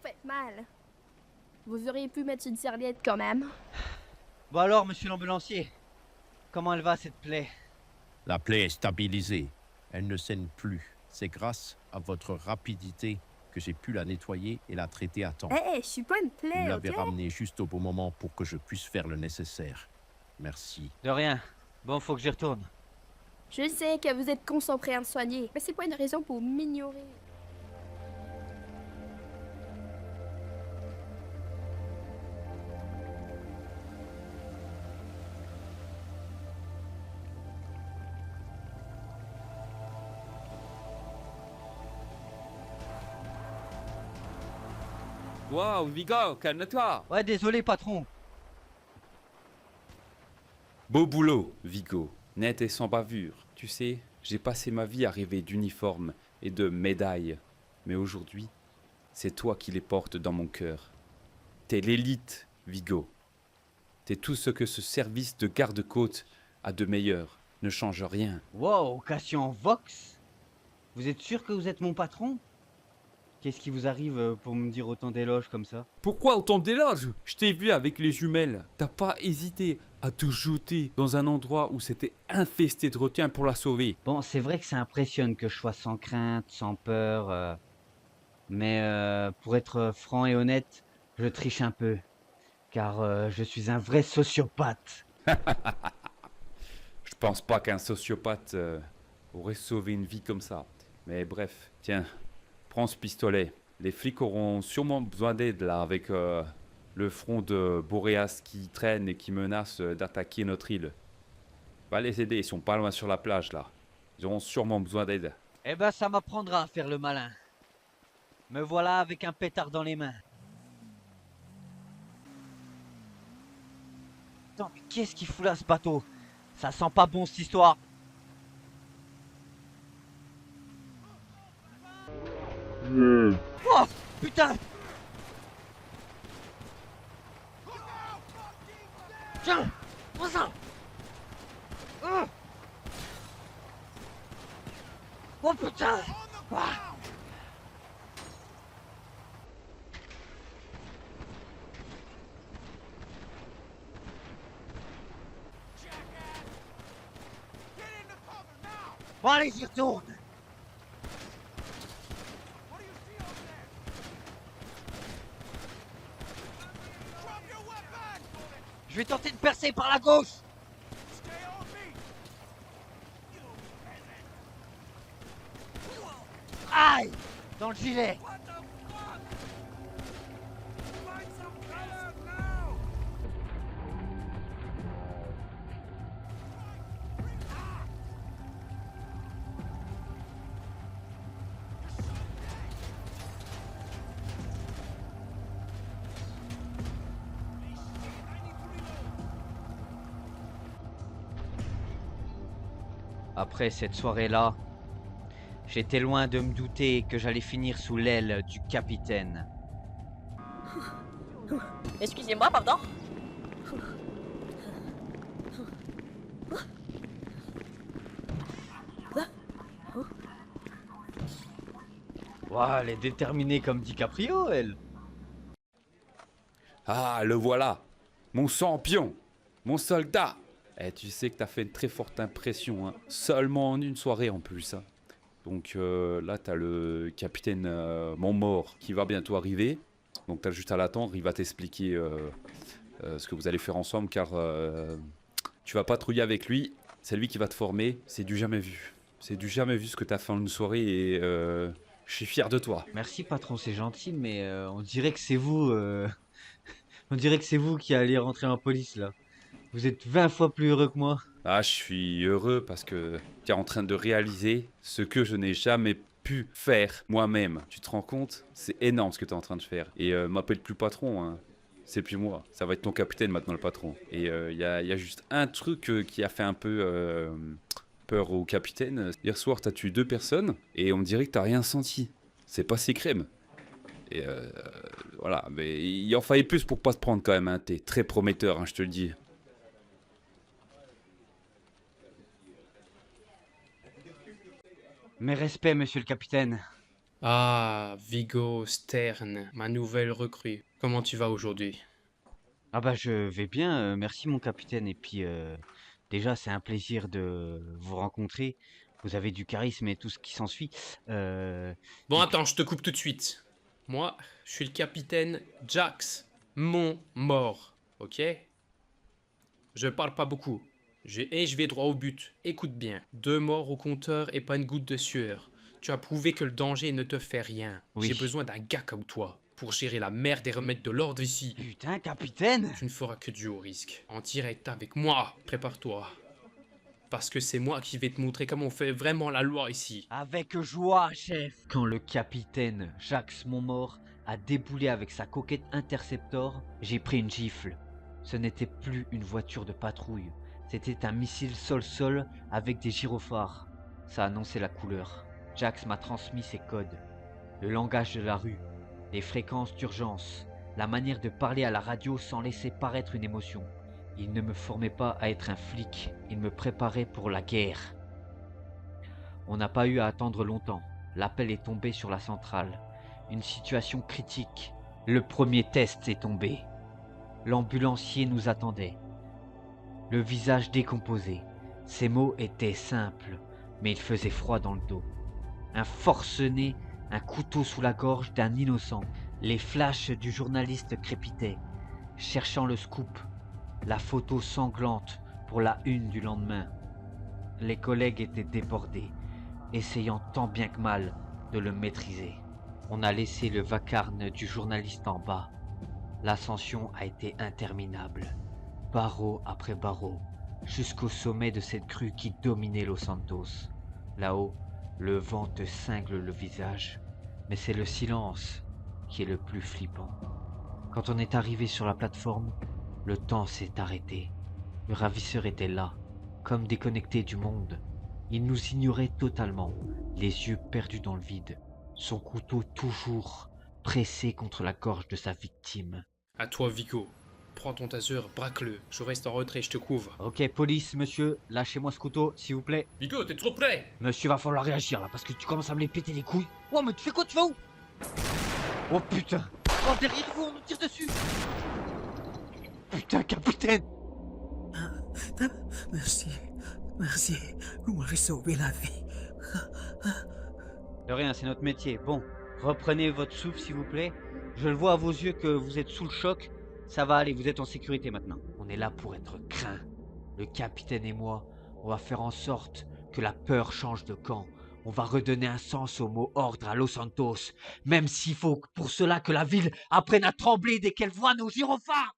faites mal. Vous auriez pu mettre une serviette quand même. Bon alors, monsieur l'ambulancier, comment elle va cette plaie? La plaie est stabilisée. Elle ne saigne plus. C'est grâce à votre rapidité que j'ai pu la nettoyer et la traiter à temps. Eh, je suis pas une Vous plaie, l'avez ok? ramenée juste au bon moment pour que je puisse faire le nécessaire. Merci. De rien. Bon, faut que j'y retourne. Je sais que vous êtes concentré à me soigner, mais c'est pas une raison pour m'ignorer. Wow, Vigo, calme-toi. Ouais, désolé, patron. Beau boulot, Vigo. Net et sans bavure. Tu sais, j'ai passé ma vie à rêver d'uniformes et de médailles. Mais aujourd'hui, c'est toi qui les portes dans mon cœur. T'es l'élite, Vigo. T'es tout ce que ce service de garde-côte a de meilleur. Ne change rien. Wow, Cassian Vox? Vous êtes sûr que vous êtes mon patron? Qu'est-ce qui vous arrive pour me dire autant d'éloges comme ça? Pourquoi autant d'éloges? Je t'ai vu avec les jumelles. T'as pas hésité à te jeter dans un endroit où c'était infesté de requins pour la sauver. Bon, c'est vrai que ça impressionne que je sois sans crainte, sans peur, mais pour être franc et honnête, je triche un peu, car je suis un vrai sociopathe. Je pense pas qu'un sociopathe aurait sauvé une vie comme ça. Mais bref, tiens, prends ce pistolet. Les flics auront sûrement besoin d'aide là avec le front de Boréas qui traîne et qui menace d'attaquer notre île. Va les aider, ils sont pas loin sur la plage là. Ils auront sûrement besoin d'aide. Eh ben, ça m'apprendra à faire le malin. Me voilà avec un pétard dans les mains. Attends, mais qu'est-ce qu'il fout là, ce bateau? Ça sent pas bon, cette histoire. Oh, putain! Tiens, prends ça! Oh putain! Ah. Bon allez, j'y retourne! Je vais tenter de percer par la gauche! Aïe! Dans le gilet! Après cette soirée-là, j'étais loin de me douter que j'allais finir sous l'aile du capitaine. Excusez-moi, pardon. Ouah, elle est déterminée comme DiCaprio, elle. Ah, le voilà! Mon champion! Mon soldat! Eh, tu sais que t'as fait une très forte impression, hein. Seulement en une soirée en plus, hein. Donc là, t'as le capitaine Montmort qui va bientôt arriver. Donc t'as juste à l'attendre, il va t'expliquer ce que vous allez faire ensemble car tu vas patrouiller avec lui. C'est lui qui va te former. C'est du jamais vu. C'est du jamais vu ce que t'as fait en une soirée et je suis fier de toi. Merci patron, c'est gentil, mais on dirait que c'est vous. On dirait que c'est vous qui allez rentrer en police là. Vous êtes 20 fois plus heureux que moi. Ah, je suis heureux parce que tu es en train de réaliser ce que je n'ai jamais pu faire moi-même. Tu te rends compte? C'est énorme ce que tu es en train de faire. Et m'appelle plus patron, hein. C'est plus moi. Ça va être ton capitaine maintenant, le patron. Et y a juste un truc qui a fait un peu peur au capitaine. Hier soir, tu as tué 2 personnes et on dirait que tu rien senti. C'est passé crème. Et voilà, mais il en fallait plus pour pas te prendre quand même. Hein. T'es très prometteur, hein, je te le dis. Mes respects, monsieur le capitaine. Ah, Vigo Stern, ma nouvelle recrue. Comment tu vas aujourd'hui? Ah bah je vais bien, merci mon capitaine. Et puis déjà c'est un plaisir de vous rencontrer. Vous avez du charisme et tout ce qui s'ensuit. Euh, Bon, et attends, je te coupe tout de suite. Moi, je suis le capitaine Jax, mon mort, ok? Je parle pas beaucoup. Et je vais droit au but. Écoute bien. 2 morts au compteur et pas une goutte de sueur. Tu as prouvé que le danger ne te fait rien. J'ai oui. besoin d'un gars comme toi pour gérer la merde et remettre de l'ordre ici. Putain, capitaine! Tu ne feras que du haut risque. En direct avec moi. Prépare-toi. Parce que c'est moi qui vais te montrer comment on fait vraiment la loi ici. Avec joie, chef! Quand le capitaine Jacques Montmort a déboulé avec sa coquette Interceptor, j'ai pris une gifle. Ce n'était plus une voiture de patrouille, c'était un missile sol-sol avec des gyrophares. Ça annonçait la couleur. Jax m'a transmis ses codes, le langage de la rue, les fréquences d'urgence, la manière de parler à la radio sans laisser paraître une émotion. Il ne me formait pas à être un flic, il me préparait pour la guerre. On n'a pas eu à attendre longtemps. L'appel est tombé sur la centrale. Une situation critique. Le premier test est tombé. L'ambulancier nous attendait. Le visage décomposé. Ses mots étaient simples, mais il faisait froid dans le dos. Un forcené, un couteau sous la gorge d'un innocent. Les flashs du journaliste crépitaient, cherchant le scoop. La photo sanglante pour la une du lendemain. Les collègues étaient débordés, essayant tant bien que mal de le maîtriser. On a laissé le vacarme du journaliste en bas. L'ascension a été interminable, barreau après barreau, jusqu'au sommet de cette crue qui dominait Los Santos. Là-haut, le vent te cingle le visage, mais c'est le silence qui est le plus flippant. Quand on est arrivé sur la plateforme, le temps s'est arrêté. Le ravisseur était là, comme déconnecté du monde. Il nous ignorait totalement, les yeux perdus dans le vide, son couteau toujours pressé contre la gorge de sa victime. À toi, Vigo. Prends ton taser, braque-le. Je reste en retrait, je te couvre. Ok, police, monsieur, lâchez-moi ce couteau, s'il vous plaît. Vigo, t'es trop près! Monsieur, va falloir réagir là, parce que tu commences à me les péter les couilles. Oh, mais tu fais quoi, tu vas où? Oh putain! Oh, derrière vous, on nous tire dessus! Putain, capitaine! Merci, merci, vous m'avez sauvé la vie. De rien, c'est notre métier. Bon, reprenez votre souffle, s'il vous plaît. Je le vois à vos yeux que vous êtes sous le choc. Ça va aller, vous êtes en sécurité maintenant. On est là pour être craints. Le capitaine et moi, on va faire en sorte que la peur change de camp. On va redonner un sens au mot ordre à Los Santos, même s'il faut pour cela que la ville apprenne à trembler dès qu'elle voit nos gyrophares.